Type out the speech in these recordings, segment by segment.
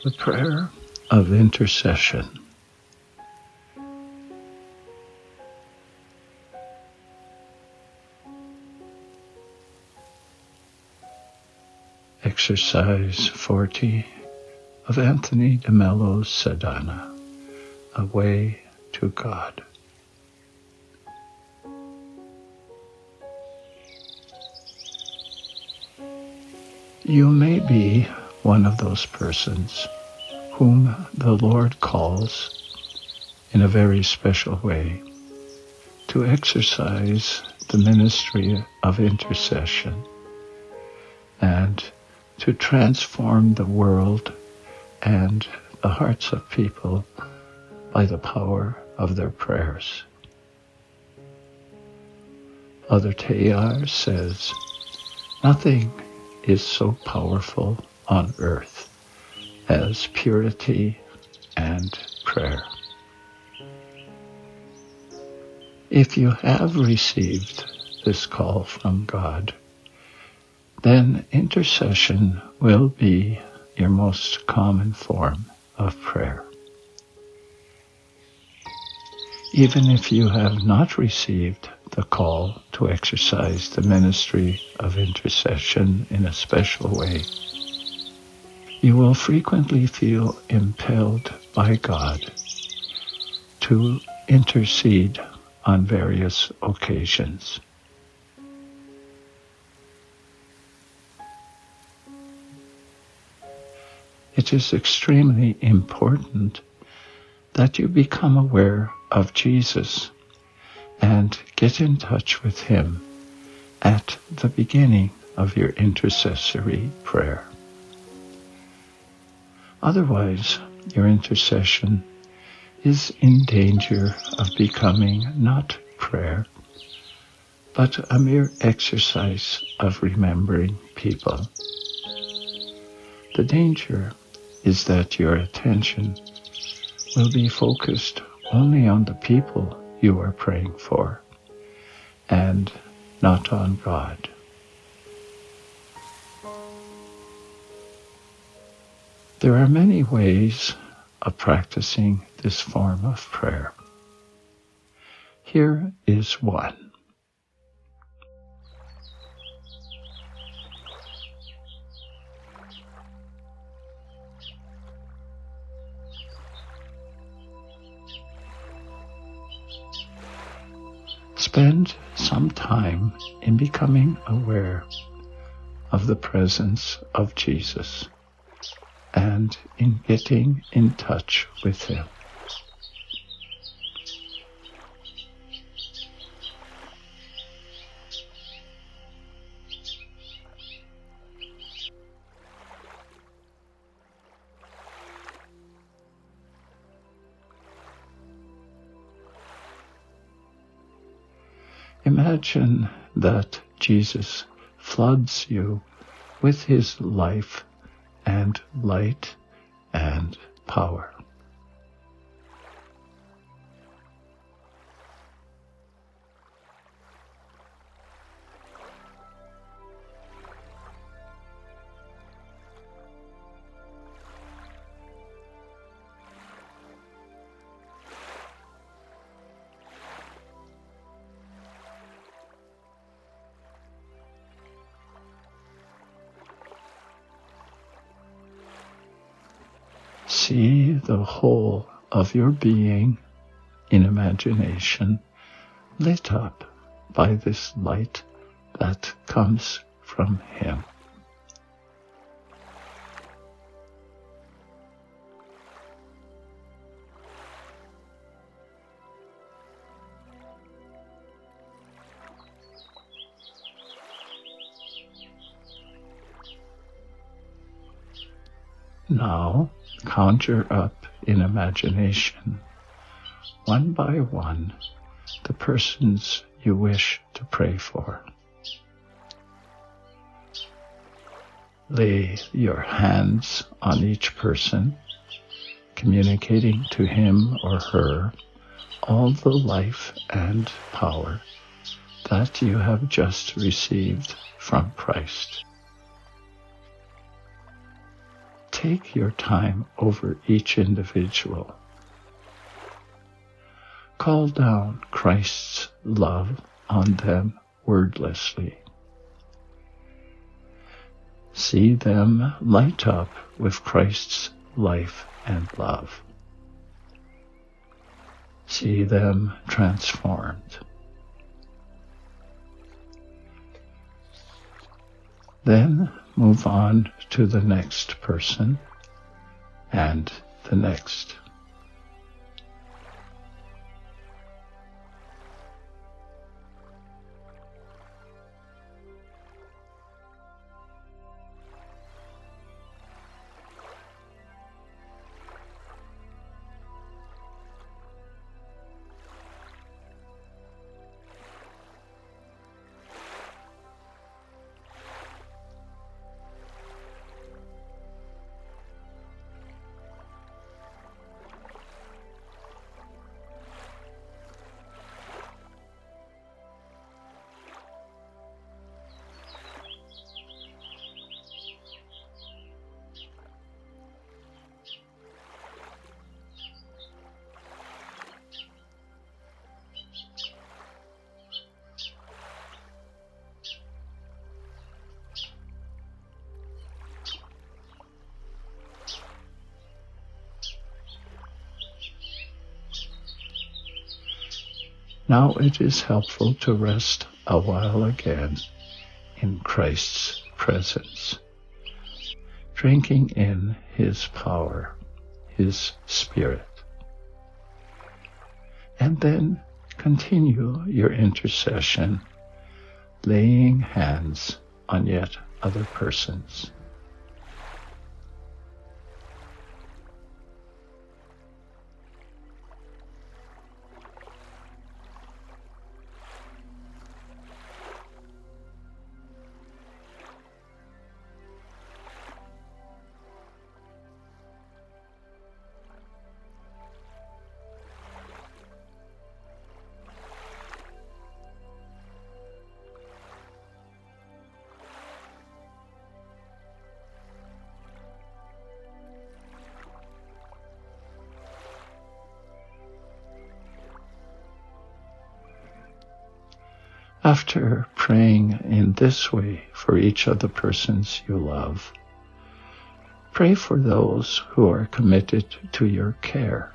The prayer of intercession. Exercise 40 of Anthony de Mello's Sadhana, A Way to God. You may be one of those persons whom the Lord calls in a very special way to exercise the ministry of intercession and to transform the world and the hearts of people by the power of their prayers. Father Teilhard says, "Nothing is so powerful on earth as purity and prayer." If you have received this call from God, then intercession will be your most common form of prayer. Even if you have not received the call to exercise the ministry of intercession in a special way, you will frequently feel impelled by God to intercede on various occasions. It is extremely important that you become aware of Jesus and get in touch with Him at the beginning of your intercessory prayer. Otherwise, your intercession is in danger of becoming not prayer, but a mere exercise of remembering people. The danger is that your attention will be focused only on the people you are praying for and not on God. There are many ways of practicing this form of prayer. Here is one. Spend some time in becoming aware of the presence of Jesus and in getting in touch with Him. Imagine that Jesus floods you with His life and light and power. See the whole of your being in imagination lit up by this light that comes from Him. Now, conjure up in imagination, one by one, the persons you wish to pray for. Lay your hands on each person, communicating to him or her all the life and power that you have just received from Christ. take your time over each individual. Call down Christ's love on them wordlessly. See them light up with Christ's life and love. See them transformed. Then move on to the next person and the next. Now it is helpful to rest a while again in Christ's presence, drinking in His power, His Spirit. And then continue your intercession, laying hands on yet other persons. After praying in this way for each of the persons you love, pray for those who are committed to your care.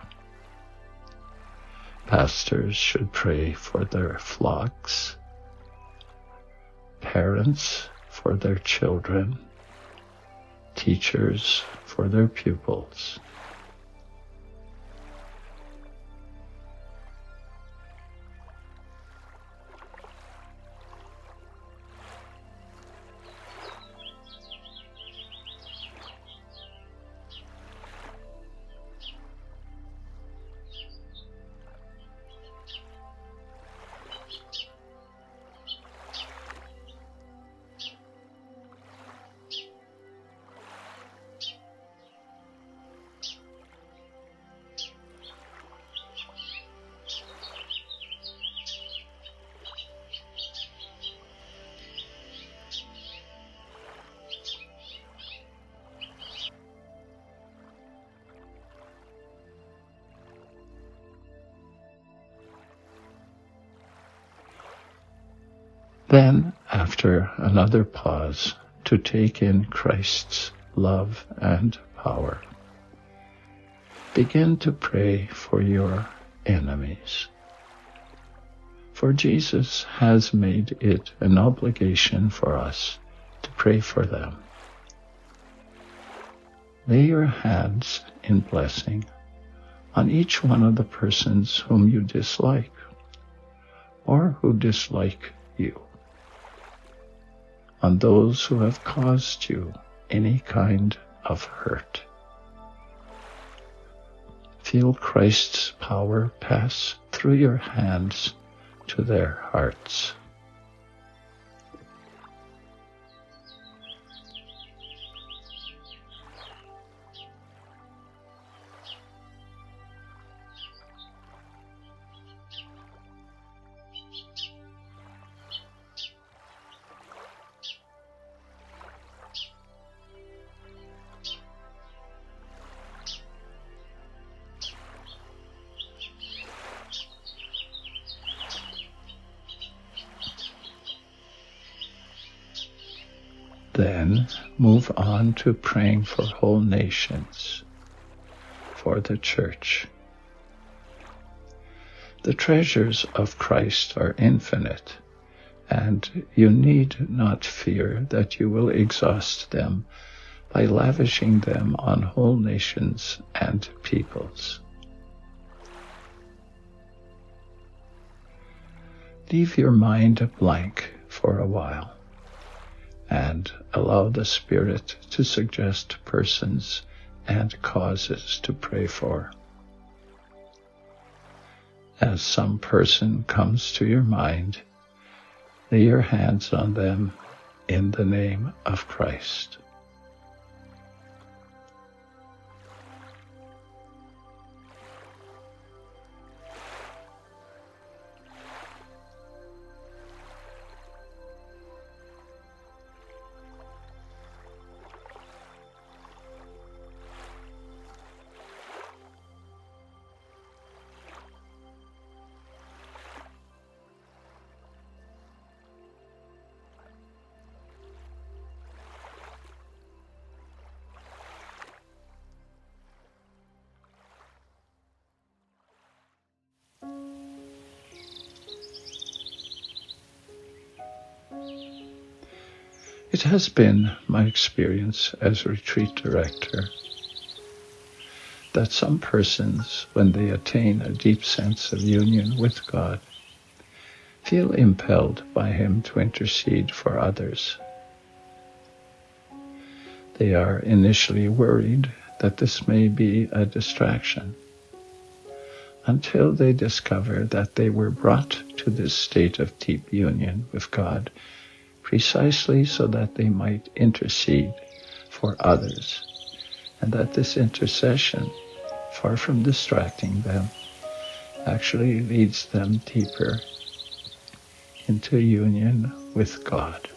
Pastors should pray for their flocks, parents for their children, teachers for their pupils. Then, after another pause to take in Christ's love and power, begin to pray for your enemies. For Jesus has made it an obligation for us to pray for them. Lay your hands in blessing on each one of the persons whom you dislike or who dislike you, on those who have caused you any kind of hurt. Feel Christ's power pass through your hands to their hearts. then move on to praying for whole nations, for the Church. The treasures of Christ are infinite, and you need not fear that you will exhaust them by lavishing them on whole nations and peoples. Leave your mind blank for a while and allow the Spirit to suggest persons and causes to pray for. As some person comes to your mind, lay your hands on them in the name of Christ. It has been my experience as retreat director that some persons, when they attain a deep sense of union with God, feel impelled by Him to intercede for others. They are initially worried that this may be a distraction, until they discover that they were brought to this state of deep union with God precisely so that they might intercede for others, and that this intercession, far from distracting them, actually leads them deeper into union with God.